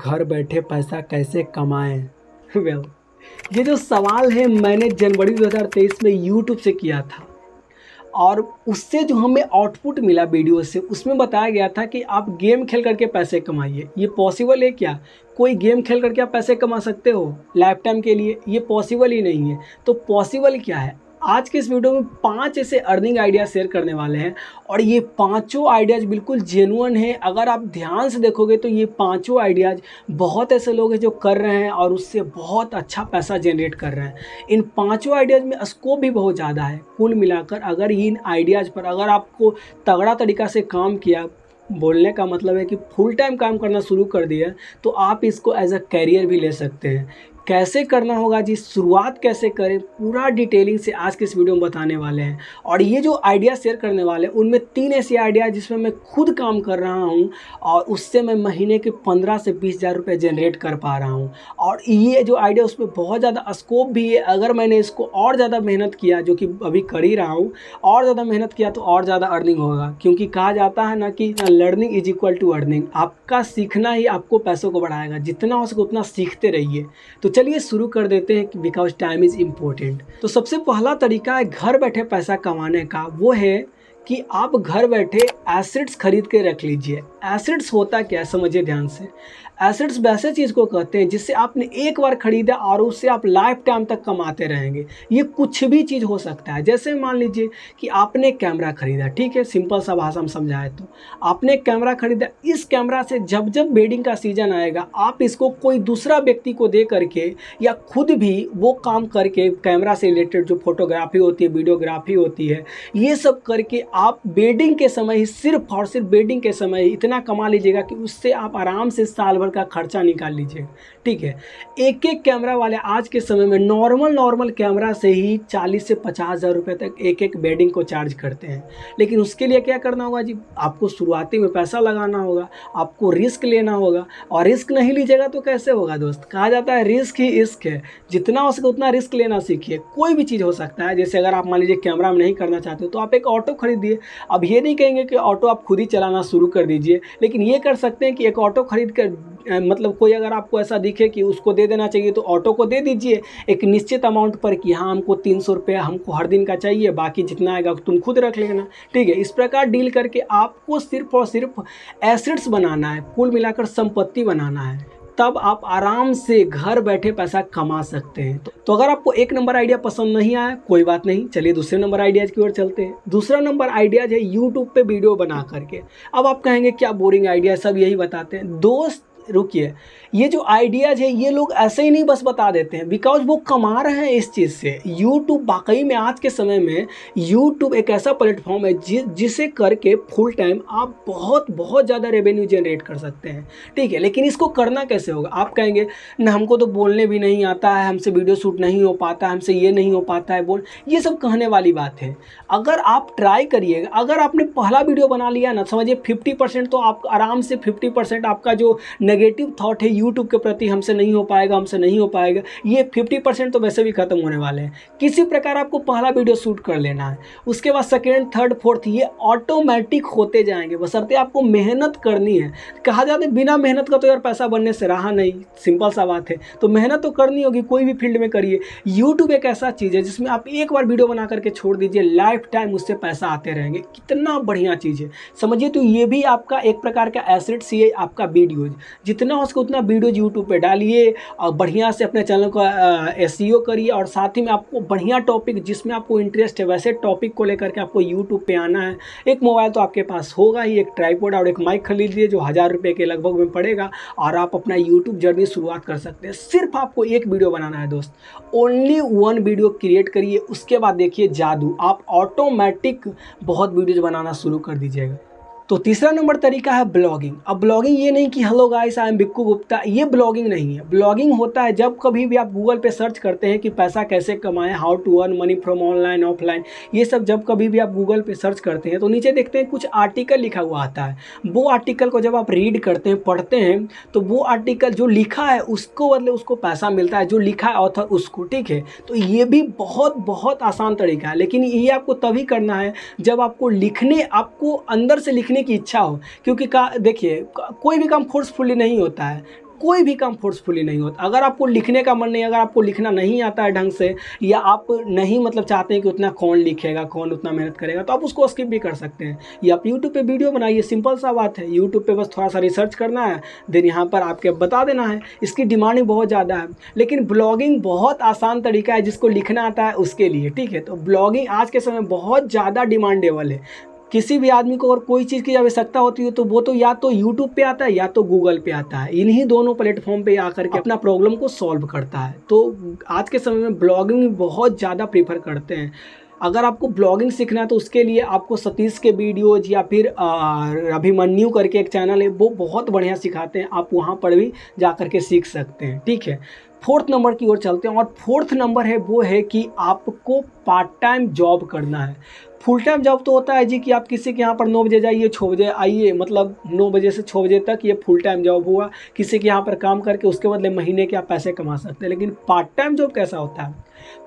घर बैठे पैसा कैसे कमाएं? वेल ये जो सवाल है मैंने जनवरी 2023 में यूट्यूब से किया था और उससे जो हमें आउटपुट मिला वीडियो से उसमें बताया गया था कि आप गेम खेल करके पैसे कमाइए। ये पॉसिबल है क्या? कोई गेम खेल करके आप पैसे कमा सकते हो लाइफ टाइम के लिए? ये पॉसिबल ही नहीं है। तो पॉसिबल क्या है? आज के इस वीडियो में 5 ऐसे अर्निंग आइडिया शेयर करने वाले हैं और ये पांचों आइडियाज़ बिल्कुल जेन्युइन हैं। अगर आप ध्यान से देखोगे तो ये पांचों आइडियाज़ बहुत ऐसे लोग हैं जो कर रहे हैं और उससे बहुत अच्छा पैसा जनरेट कर रहे हैं। इन पांचों आइडियाज़ में स्कोप भी बहुत ज़्यादा है। कुल मिलाकर अगर इन आइडियाज़ पर अगर आपको तगड़ा तरीक़ा से काम किया, बोलने का मतलब है कि फुल टाइम काम करना शुरू कर दिया तो आप इसको एज अ कैरियर भी ले सकते हैं। कैसे करना होगा जी, शुरुआत कैसे करें, पूरा डिटेलिंग से आज के इस वीडियो में बताने वाले हैं। और ये जो आइडिया शेयर करने वाले हैं उनमें 3 ऐसे आइडिया जिसमें मैं खुद काम कर रहा हूँ और उससे मैं महीने के 15 से 20 हज़ार रुपये जनरेट कर पा रहा हूँ। और ये जो आइडिया उसमें बहुत ज़्यादा स्कोप भी है। अगर मैंने इसको और ज़्यादा मेहनत किया, जो कि अभी कर ही रहा हूँ, और ज़्यादा मेहनत किया तो और ज़्यादा अर्निंग होगा। क्योंकि कहा जाता है ना कि learning is equal to earning. आपका सीखना ही आपको पैसों को बढ़ाएगा। जितना हो सके उतना सीखते रहिए। तो चलिए शुरू कर देते हैं बिकॉज टाइम इज़ इम्पोर्टेंट। तो सबसे पहला तरीका है घर बैठे पैसा कमाने का, वो है कि आप घर बैठे एसेट्स खरीद के रख लीजिए। एसेट्स होता क्या है समझिए ध्यान से। एसेट्स वैसे चीज़ को कहते हैं जिससे आपने एक बार खरीदा और उससे आप लाइफ टाइम तक कमाते रहेंगे। ये कुछ भी चीज़ हो सकता है। जैसे मान लीजिए कि आपने कैमरा खरीदा, ठीक है, सिंपल सा भाषा में समझाए तो आपने कैमरा खरीदा। इस कैमरा से जब जब वेडिंग का सीज़न आएगा आप इसको कोई दूसरा व्यक्ति को दे करके या खुद भी वो काम करके, कैमरा से रिलेटेड जो फोटोग्राफी होती है, वीडियोग्राफी होती है, ये सब करके आप वेडिंग के समय ही सिर्फ और सिर्फ वेडिंग के समय ही इतना कमा लीजिएगा कि उससे आप आराम से साल भर का खर्चा निकाल लीजिएगा। ठीक है, एक एक कैमरा वाले आज के समय में नॉर्मल कैमरा से ही 40 से 50 हज़ार रुपये तक एक एक वेडिंग को चार्ज करते हैं। लेकिन उसके लिए क्या करना होगा जी? आपको शुरुआती में पैसा लगाना होगा, आपको रिस्क लेना होगा। और रिस्क नहीं लीजिएगा तो कैसे होगा दोस्त? कहा जाता है रिस्क ही इश्क है। जितना हो सके उतना रिस्क लेना सीखिए। कोई भी चीज़ हो सकता है। जैसे अगर आप मान लीजिए कैमरा में नहीं करना चाहते तो आप एक ऑटो खरीदिए। अब ये नहीं कहेंगे कि ऑटो आप खुद ही चलाना शुरू कर दीजिए, लेकिन ये कर सकते हैं कि एक ऑटो खरीद कर, मतलब कोई अगर आपको ऐसा दिखे कि उसको दे देना चाहिए तो ऑटो को दे दीजिए एक निश्चित अमाउंट पर कि हाँ हमको 300 रुपये हमको हर दिन का चाहिए, बाकी जितना आएगा तुम खुद रख लेना। ठीक है, इस प्रकार डील करके आपको सिर्फ और सिर्फ एसेट्स बनाना है, कुल मिलाकर संपत्ति बनाना है। तब आप आराम से घर बैठे पैसा कमा सकते हैं। तो अगर आपको एक नंबर आइडिया पसंद नहीं आया कोई बात नहीं, चलिए दूसरे नंबर आइडियाज़ की ओर चलते हैं। दूसरा नंबर आइडियाज़ है यूट्यूब पे वीडियो बना करके। अब आप कहेंगे क्या बोरिंग आइडिया, सब यही बताते हैं। दोस्त रुकिए, ये जो आइडियाज़ है ये लोग ऐसे ही नहीं बस बता देते हैं, बिकॉज वो कमा रहे हैं इस चीज़ से। यूट्यूब वाकई में आज के समय में यूट्यूब एक ऐसा प्लेटफॉर्म है जिसे करके फुल टाइम आप बहुत ज़्यादा रेवेन्यू जनरेट कर सकते हैं। ठीक है, लेकिन इसको करना कैसे होगा? आप कहेंगे ना हमको तो बोलने भी नहीं आता है, हमसे वीडियो शूट नहीं हो पाता, हमसे ये नहीं हो पाता है, ये सब कहने वाली बात है। अगर आप ट्राई करिएगा, अगर आपने पहला वीडियो बना लिया ना, समझिए 50% तो आप आराम से 50% आपका जो नेगेटिव थॉट है यूट्यूब के प्रति, हमसे नहीं हो पाएगा, हमसे नहीं हो पाएगा, ये 50% तो वैसे भी खत्म होने वाले हैं। किसी प्रकार आपको पहला वीडियो शूट कर लेना है, उसके बाद सेकेंड, थर्ड, फोर्थ, ये ऑटोमेटिक होते जाएंगे, बशर्ते आपको मेहनत करनी है। कहा जाता है बिना मेहनत का तो यार पैसा बनने से रहा नहीं, सिंपल सा बात है। तो मेहनत तो करनी होगी, कोई भी फील्ड में करिए। यूट्यूब एक ऐसा चीज़ है जिसमें आप एक बार वीडियो बना करके छोड़ दीजिए, लाइफ टाइम उससे पैसा आते रहेंगे। कितना बढ़िया चीज़ है समझिए। तो ये भी आपका एक प्रकार का एसेट्स ही है, आपका वीडियोज। जितना हो सके उतना वीडियोज यूट्यूब पे डालिए और बढ़िया से अपने चैनल का एसईओ करिए। और साथ ही में आपको बढ़िया टॉपिक जिसमें आपको इंटरेस्ट है वैसे टॉपिक को लेकर के आपको यूट्यूब पे आना है। एक मोबाइल तो आपके पास होगा ही, एक ट्राइपॉड और एक माइक खरीद लीजिए जो 1000 रुपये के लगभग में पड़ेगा और आप अपना यूट्यूब जर्नी शुरुआत कर सकते हैं। सिर्फ आपको एक वीडियो बनाना है दोस्त, ओनली 1 वीडियो क्रिएट करिए। उसके बाद देखिए जादू, आप ऑटोमेटिक बहुत वीडियोज बनाना शुरू कर दीजिएगा। तो तीसरा नंबर तरीका है ब्लॉगिंग। अब ब्लॉगिंग ये नहीं कि hello guys I am Bikku Gupta, ये ब्लॉगिंग नहीं है। ब्लॉगिंग होता है जब कभी भी आप गूगल पे सर्च करते हैं कि पैसा कैसे कमाएं, how to earn money from online offline, ये सब जब कभी भी आप गूगल पे सर्च करते हैं तो नीचे देखते हैं कुछ आर्टिकल लिखा हुआ आता है। वो आर्टिकल को जब आप रीड करते हैं, पढ़ते हैं, तो वो आर्टिकल जो लिखा है उसको बदले उसको पैसा मिलता है, जो लिखा है ऑथर उसको। ठीक है, तो ये भी बहुत आसान तरीका है। लेकिन ये आपको तभी करना है जब आपको लिखने, आपको अंदर से लिखने की इच्छा हो। क्योंकि देखिए कोई भी काम फोर्सफुली नहीं होता है, कोई भी काम फोर्सफुली नहीं होता। अगर आपको लिखने का मन नहीं, अगर आपको लिखना नहीं आता है ढंग से, या आप नहीं मतलब चाहते हैं कि उतना कौन लिखेगा, कौन उतना मेहनत करेगा, तो आप उसको स्किप भी कर सकते हैं। या आप यूट्यूब पे वीडियो बनाइए, सिंपल सा बात है। यूट्यूब पे बस थोड़ा सा रिसर्च करना है, देन यहाँ पर आपके बता देना है। इसकी डिमांडिंग बहुत ज़्यादा है, लेकिन ब्लॉगिंग बहुत आसान तरीका है जिसको लिखना आता है उसके लिए, ठीक है। तो ब्लॉगिंग आज के समय बहुत ज़्यादा डिमांडेबल है। किसी भी आदमी को अगर कोई चीज़ की आवश्यकता होती है तो वो तो या तो यूट्यूब पे आता है या तो गूगल पे आता है। इन्हीं दोनों प्लेटफॉर्म पे आकर के अपना प्रॉब्लम को सॉल्व करता है। तो आज के समय में ब्लॉगिंग बहुत ज़्यादा प्रीफर करते हैं। अगर आपको ब्लॉगिंग सीखना है तो उसके लिए आपको सतीश के वीडियोज या फिर अभिमन्यु करके एक चैनल है, वो बहुत बढ़िया सिखाते हैं। आप वहाँ पर भी जा कर के सीख सकते हैं, ठीक है। फोर्थ नंबर की ओर चलते हैं, और फोर्थ नंबर है वो है कि आपको पार्ट टाइम जॉब करना है। फुल टाइम जॉब तो होता है जी कि आप किसी के यहाँ पर 9 बजे जाइए 6 बजे आइए, मतलब 9 बजे से 6 बजे तक, ये फुल टाइम जॉब हुआ। किसी के यहाँ पर काम करके उसके बदले महीने के आप पैसे कमा सकते हैं। लेकिन पार्ट टाइम जॉब कैसा होता है?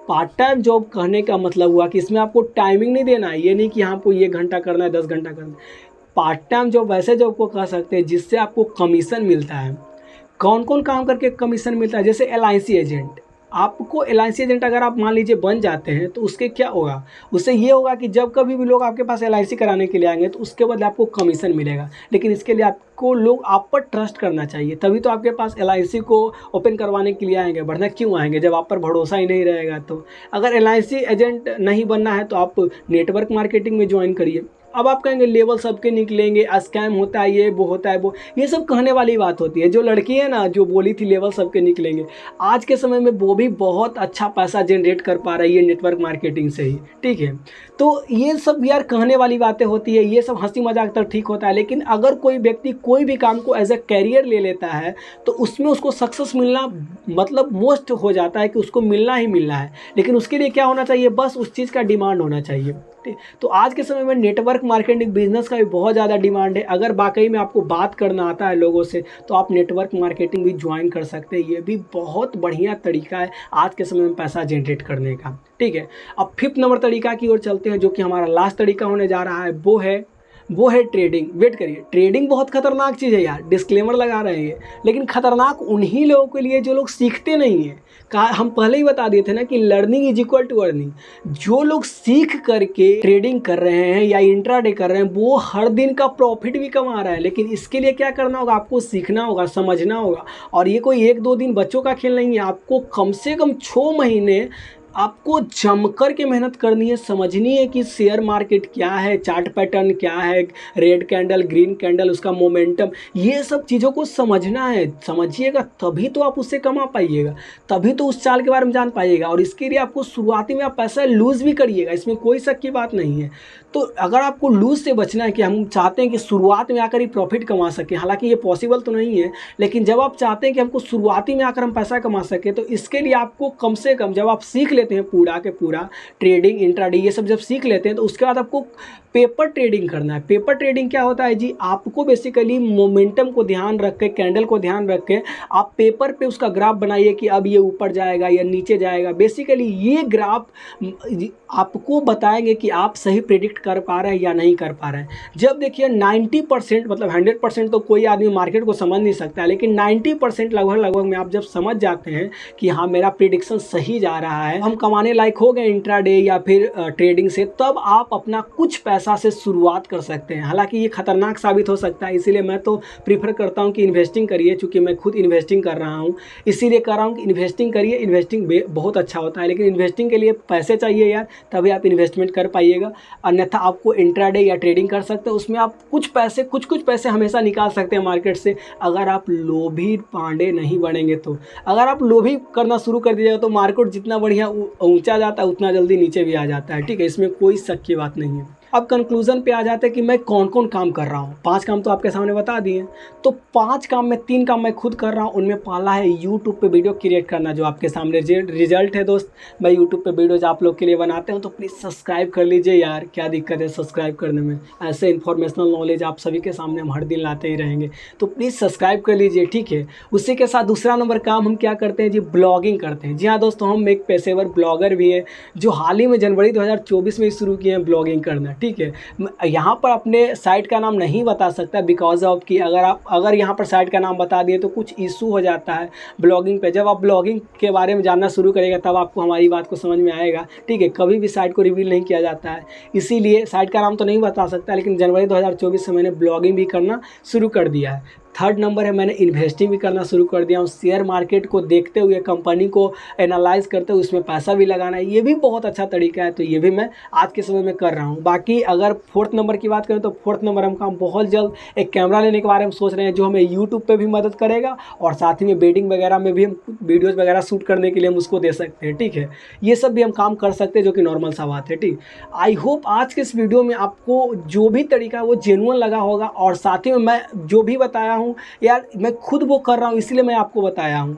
पार्ट टाइम जॉब कहने का मतलब हुआ कि इसमें आपको टाइमिंग नहीं देना है। ये नहीं कि आपको ये घंटा करना है, 10 घंटा करना है। पार्ट टाइम जॉब वैसे जॉब को कह सकते हैं जिससे आपको कमीशन मिलता है। कौन कौन काम करके कमीशन मिलता है? जैसे LIC एजेंट। आपको LIC एजेंट अगर आप मान लीजिए बन जाते हैं तो उसके क्या होगा? उससे ये होगा कि जब कभी भी लोग आपके पास LIC कराने के लिए आएंगे तो उसके बदले आपको कमीशन मिलेगा। लेकिन इसके लिए आपको लोग आप पर ट्रस्ट करना चाहिए, तभी तो आपके पास LIC को ओपन करवाने के लिए आएंगे, वरना क्यों आएंगे जब आप पर भरोसा ही नहीं रहेगा। तो अगर LIC एजेंट नहीं बनना है तो आप नेटवर्क मार्केटिंग में ज्वाइन करिए। अब आप कहेंगे लेवल सबके निकलेंगे, स्कैम होता है, ये वो होता है वो, ये सब कहने वाली बात होती है। जो लड़की है ना जो बोली थी लेवल सबके निकलेंगे, आज के समय में वो भी बहुत अच्छा पैसा जनरेट कर पा रही है नेटवर्क मार्केटिंग से ही, ठीक है। तो ये सब यार कहने वाली बातें होती है, ये सब हंसी मजाक तक ठीक होता है। लेकिन अगर कोई व्यक्ति कोई भी काम को एज ए कैरियर ले लेता है तो उसमें उसको सक्सेस मिलना मतलब मोस्ट हो जाता है कि उसको मिलना ही मिलना है। लेकिन उसके लिए क्या होना चाहिए? बस उस चीज़ का डिमांड होना चाहिए। तो आज के समय में नेटवर्क मार्केटिंग बिजनेस का भी बहुत ज़्यादा डिमांड है। अगर वाकई में आपको बात करना आता है लोगों से तो आप नेटवर्क मार्केटिंग भी ज्वाइन कर सकते हैं। ये भी बहुत बढ़िया तरीका है आज के समय में पैसा जनरेट करने का, ठीक है। अब 5th नंबर तरीका की ओर चलते हैं, जो कि हमारा लास्ट तरीका होने जा रहा है। वो है ट्रेडिंग। वेट करिए, ट्रेडिंग बहुत खतरनाक चीज़ है यार, डिस्क्लेमर लगा रहे हैं। लेकिन खतरनाक उन्हीं लोगों के लिए जो लोग सीखते नहीं हैं। हम पहले ही बता दिए थे ना कि learning is equal to earning. जो लोग सीख करके ट्रेडिंग कर रहे हैं या इंट्राडे कर रहे हैं वो हर दिन का प्रॉफिट भी कमा रहा है। लेकिन इसके लिए क्या करना होगा? आपको सीखना होगा, समझना होगा। और ये कोई 1-2 दिन बच्चों का खेल नहीं है। आपको कम से कम 6 महीने आपको जमकर के मेहनत करनी है, समझनी है कि शेयर मार्केट क्या है, चार्ट पैटर्न क्या है, रेड कैंडल, ग्रीन कैंडल, उसका मोमेंटम, ये सब चीज़ों को समझना है। समझिएगा तभी तो आप उससे कमा पाइएगा, तभी तो उस चाल के बारे में जान पाइएगा। और इसके लिए आपको शुरुआती में आप पैसा लूज़ भी करिएगा, इसमें कोई शक की बात नहीं है। तो अगर आपको लूज़ से बचना है कि हम चाहते हैं कि शुरुआत में आकर ही प्रॉफिट कमा सकें, हालांकि ये पॉसिबल तो नहीं है, लेकिन जब आप चाहते हैं कि हमको शुरुआती में आकर हम पैसा कमा सकें तो इसके लिए आपको कम से कम जब आप सीख लेते हैं पूरा के पूरा ट्रेडिंग, इंट्राडे ये सब जब सीख लेते हैं तो उसके बाद आपको पेपर ट्रेडिंग करना है। पेपर ट्रेडिंग क्या होता है जी? आपको बेसिकली मोमेंटम को ध्यान रख के, कैंडल को ध्यान रख के आप पेपर पे उसका ग्राफ बनाइए कि अब ये ऊपर जाएगा या नीचे जाएगा। बेसिकली ये ग्राफ आपको बताएंगे कि आप सही प्रेडिक्ट कर पा रहे हैं या नहीं कर पा रहे हैं। जब देखिए 90% मतलब 100% तो कोई आदमी मार्केट को समझ नहीं सकता, लेकिन 90% लगभग में आप जब समझ जाते हैं कि हाँ मेरा प्रेडिक्शन सही जा रहा है, हम कमाने लायक हो गए इंट्राडे या फिर ट्रेडिंग से, तब आप अपना कुछ पैसा से शुरुआत कर सकते हैं। हालांकि ये खतरनाक साबित हो सकता है, इसीलिए मैं तो प्रीफर करता हूँ कि इन्वेस्टिंग करिए। चूँकि मैं खुद इन्वेस्टिंग कर रहा हूँ इसीलिए कर रहा हूँ कि इन्वेस्टिंग करिए। इन्वेस्टिंग बहुत अच्छा होता है, लेकिन इन्वेस्टिंग के लिए पैसे चाहिए यार, तभी आप इन्वेस्टमेंट कर पाइएगा। अन्यथा आपको इंट्राडे या ट्रेडिंग कर सकते हैं, उसमें आप कुछ पैसे हमेशा निकाल सकते हैं मार्केट से, अगर आप लोभी पांडे नहीं बनेंगे तो। अगर आप लोभी करना शुरू कर दीजिएगा तो मार्केट जितना बढ़िया ऊंचा जाता है उतना जल्दी नीचे भी आ जाता है, ठीक है। इसमें कोई शक की बात नहीं है। अब कंक्लूजन पे आ जाते हैं कि मैं कौन कौन काम कर रहा हूँ। 5 काम तो आपके सामने बता दिए, तो 5 काम में 3 काम मैं खुद कर रहा हूँ। उनमें पहला है यूट्यूब पे वीडियो क्रिएट करना, जो आपके सामने रिजल्ट है दोस्त। मैं यूट्यूब पे वीडियोज आप लोग के लिए बनाते हूँ, तो प्लीज़ सब्सक्राइब कर लीजिए यार, क्या दिक्कत है सब्सक्राइब करने में। ऐसे इन्फॉर्मेशनल नॉलेज आप सभी के सामने हम हर दिन लाते ही रहेंगे, तो प्लीज़ सब्सक्राइब कर लीजिए, ठीक है। उसी के साथ दूसरा नंबर काम हम क्या करते हैं जी? ब्लॉगिंग करते हैं। जी हाँ दोस्तों, हम एक पेशेवर ब्लॉगर भी हैं जो हाल ही में जनवरी 2024 में शुरू किए हैं ब्लॉगिंग करना, ठीक है। यहाँ पर अपने साइट का नाम नहीं बता सकता बिकॉज ऑफ कि अगर यहाँ पर साइट का नाम बता दिए तो कुछ इशू हो जाता है ब्लॉगिंग पे। जब आप ब्लॉगिंग के बारे में जानना शुरू करेगा तब आपको हमारी बात को समझ में आएगा, ठीक है। कभी भी साइट को रिवील नहीं किया जाता है, इसीलिए साइट का नाम तो नहीं बता सकता, लेकिन जनवरी 2024 से मैंने ब्लॉगिंग भी करना शुरू कर दिया है। थर्ड नंबर है, मैंने इन्वेस्टिंग भी करना शुरू कर दिया हूँ। शेयर मार्केट को देखते हुए, कंपनी को एनालाइज करते हुए उसमें पैसा भी लगाना है, ये भी बहुत अच्छा तरीका है, तो ये भी मैं आज के समय में कर रहा हूँ। बाकी अगर फोर्थ नंबर की बात करें तो फोर्थ नंबर हम बहुत जल्द एक कैमरा लेने के बारे में सोच रहे हैं, जो हमें यूट्यूब पे भी मदद करेगा और साथ ही में वेडिंग वगैरह में भी हम वीडियोज़ वगैरह शूट करने के लिए हम उसको दे सकते हैं, ठीक है। ये सब भी हम काम कर सकते हैं, जो कि नॉर्मल सा बात है, ठीक। आई होप आज के इस वीडियो में आपको जो भी तरीका है वो जेन्युइन लगा होगा, और साथ ही में मैं जो भी बताया हूँ यार मैं खुद वो कर रहा हूँ, इसलिए मैं आपको बताया हूँ।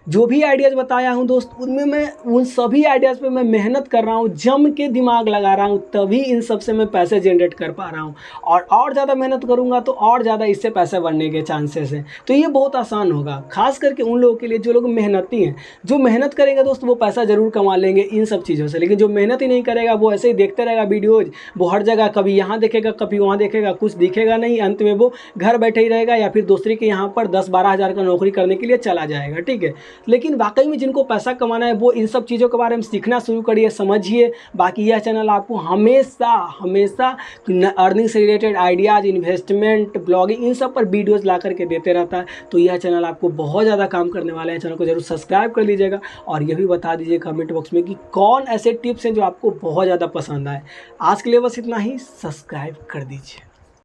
जो भी आइडियाज़ बताया हूँ दोस्त, उनमें मैं उन सभी आइडियाज़ पे मैं मेहनत कर रहा हूँ, जम के दिमाग लगा रहा हूँ, तभी इन सब से मैं पैसे जनरेट कर पा रहा हूँ। और ज़्यादा मेहनत करूँगा तो और ज़्यादा इससे पैसे बनने के चांसेस हैं। तो ये बहुत आसान होगा, खास करके उन लोगों के लिए जो लोग मेहनती हैं। जो मेहनत करेगा दोस्त वो पैसा ज़रूर कमा लेंगे इन सब चीज़ों से, लेकिन जो मेहनत ही नहीं करेगा वो ऐसे ही देखते रहेगा वीडियोज़, वो हर जगह कभी यहाँ देखेगा कभी वहाँ देखेगा, कुछ दिखेगा नहीं, अंत में वो घर बैठे ही रहेगा या फिर दूसरे के यहाँ पर 10-12 हज़ार का नौकरी करने के लिए चला जाएगा, ठीक है। लेकिन वाकई में जिनको पैसा कमाना है वो इन सब चीज़ों के बारे में सीखना शुरू करिए, समझिए। बाकी यह चैनल आपको हमेशा अर्निंग से रिलेटेड आइडियाज़, इन्वेस्टमेंट, ब्लॉगिंग, इन सब पर वीडियोज़ ला करके देते रहता है। तो यह चैनल आपको बहुत ज़्यादा काम करने वाला है। चैनल को जरूर सब्सक्राइब कर लीजिएगा और ये भी बता दीजिए कमेंट बॉक्स में कि कौन ऐसे टिप्स हैं जो आपको बहुत ज़्यादा पसंद आए। आज के लिए बस इतना ही, सब्सक्राइब कर दीजिए।